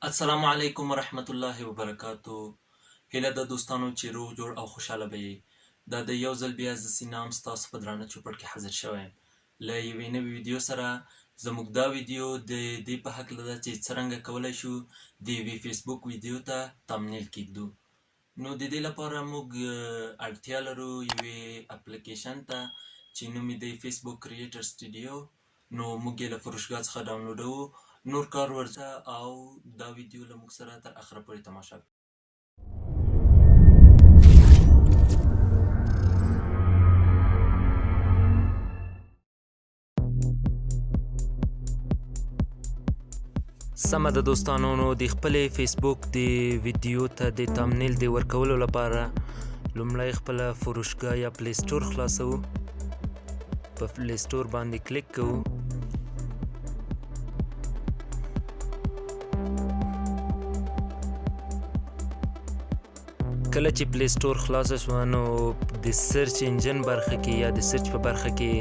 السلام علیکم ورحمت الله وبرکاتو. هیله د دوستانو چې روغ جوړ او خوشحاله به یې. دا د یو ځل بیا زه سینام ستاسو په درانه چوپړ کې حاضر شوی یم له یوې نوې ویډیو سره. زموږ دا ویډیو د دې په هکله ده چې څرنګه کولی شو د یوې فیسبوک ویډیو ته تامبنیل کیږدو. نو د دې لپاره موږ اړتیا لرو یوې اپلیکیشن ته چې نوم یې دی فیسبوک کریټر سټوډیو. نو موږ یې له فروشګاه څخه ډاونلوډوو. نور کار ورته او دا ویډیو له موږ سره تر اخره پورې تماشا کړئ. سمه ده دوستانو، نو د خپلې فیسبوک د ویډیو ته د تامبنیل د ورکولو لپاره لومړی خپله فروشګاه یا پلی سټور خلاصوو. په پلی سټور باندې کلیک کوو. کله چې پلی سټور خلاصه شوه نو د سرچ انجن برخه کې یا د سرچ په برخه کې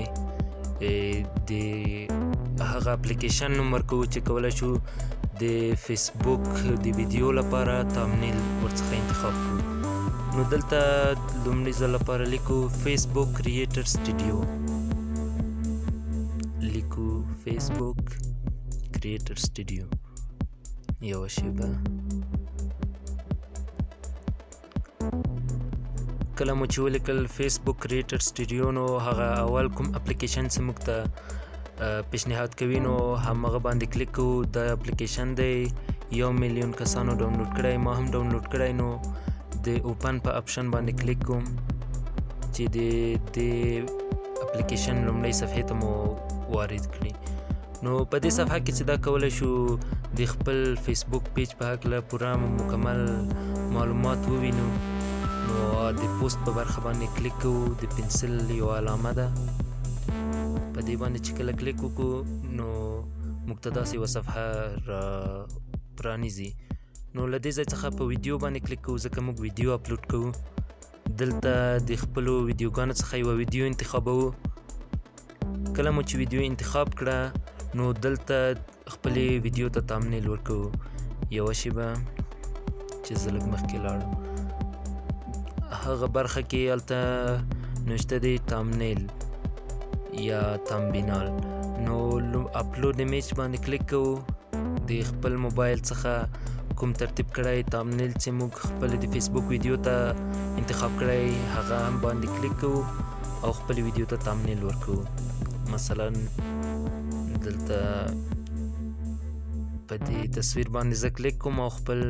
د هغه اپلیکیشن نوم ورکوو چې کولی شو د فیسبوک د ویډیو لپاره تامبنیل ورڅخه انتخاب کړو. نو دلته لومړي ځل لپاره لیکو فیسبوک کریټر سټوډیو، لیکو فیسبوک کریټر سټوډیو. یوه شیبه کله مو چې ولیکل فیسبوک کریټر سټوډیو نو هغه اول کوم اپلیکیشن چې موږ ته پیشنهاد کوي نو همغه باندې کلیک کوو. دا اپلیکیشن دی 1 میلیون کسانو ډاونلوډ کړی، ما هم ډاونلوډ کړی. نو د اوپن په اپشن باندې کلیک کوم چې د دې اپلیکیشن لومړۍ صفحې ته مو وارد کړي. نو په دې صفحه کې چې دا کولی شو د خپل فیسبوک پیج په هکله پوره مکمل معلومات ووینو. نو د پوسټ په برخه باندې کلیک کوو. د پنسل یو علامه ده، په دې باندې چې کله کلیک وکړو نو موږ ته داسې یوه صفحه را پرانیزي. نو له دې ځای څخه په ویډیو باندې کلیک کوو ځکه موږ ویډیو اپلوډ کوو. دلته د خپلو ویډیوګانو څخه یوه ویډیو انتخابوو. کله مو چې ویډیو انتخاب کړه نو دلته خپلې ویډیو ته تامبنیل ورکوو. یوه شیبه چې زه لږ مخکې لاړم هغه برخه کې هلته نوشته دی تامبنیل یا تامبنیل. نو اپلود ایمیج باندې کلیک کوو. د خپل موبایل څخه کوم ترتیب کړی تامبنیل چې موږ خپل د فیسبوک ویډیو ته انتخاب کړی هغه هم باندې کلیک کوو او خپل ویډیو ته تامبنیل ورکوو. مثلا دلته په دې تصویر باندې زه کلیک کوم او خپل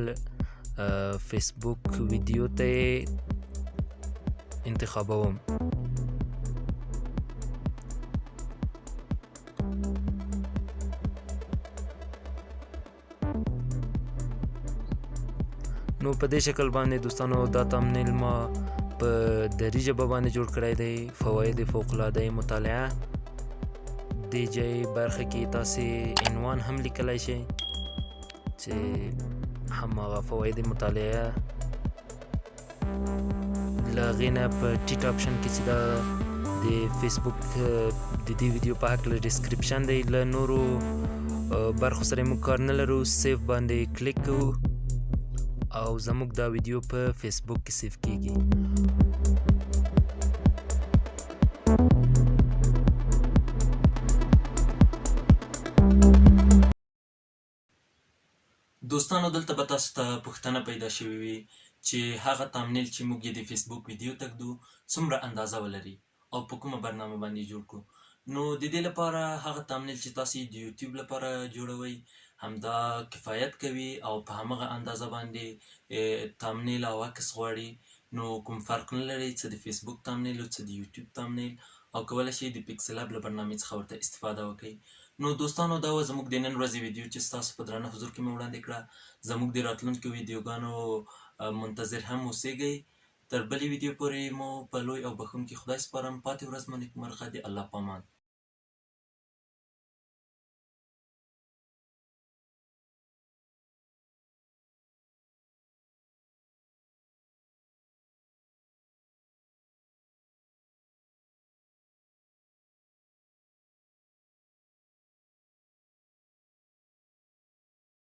فیسبوک ویډیو ته انتخابوم. نو په دې شکل باندې دوستانو دا تامبنیل ما په دري ژبه باندې جوړ کړی دی. فواید فوق‌العاده مطالعه. دې ځای برخه کې تاسې عنوان هم لیکلی شئ چې هماغه فواید مطالعه. له هغې نه په ټیټ اپشن کې چې دا د فیسبوک د دې ویډیو په هکله ډسکریپشن دی. له نورو برخو سره موږ کار نه لرو. سیف باندې کلیک کوو او زموږ دا ویډیو په فیسبوک کې سیف کیږي. دوستانو دلته به تاسو ته پوښتنه پیدا شوې وي چې هغه تامبنیل چې موږ یې د فیسبوک ویډیو ته ږدو څومره اندازه ولري او په کومه برنامه باندې جوړ کړو. نو د دې لپاره هغه تامبنیل چې تاسې د یوټیوب لپاره جوړوئ همدا کفایت کوي او په همغه اندازه باندې تامبنیل او عکس غواړي. نو کوم فرق نه لري څه د فیسبوک تامبنیل او څه د یوټیوب تامبنیل، او کولی شئ د پیکسل هب له برنامې څخه ورته استفاده وکړئ. نو دوستانو دا وه زموږ د نن ورځې ویډیو چې ستاسو په درانه حضور کې مې وړاندې کړه. زموږ د راتلونکو ویډیوګانو منتظر هم اوسیږئ. تر بلې ویډیو پورې مو په لوی او بخښونکي خدای سپارم. پاتې ورځ مو نیکمرغه. د الله په امان.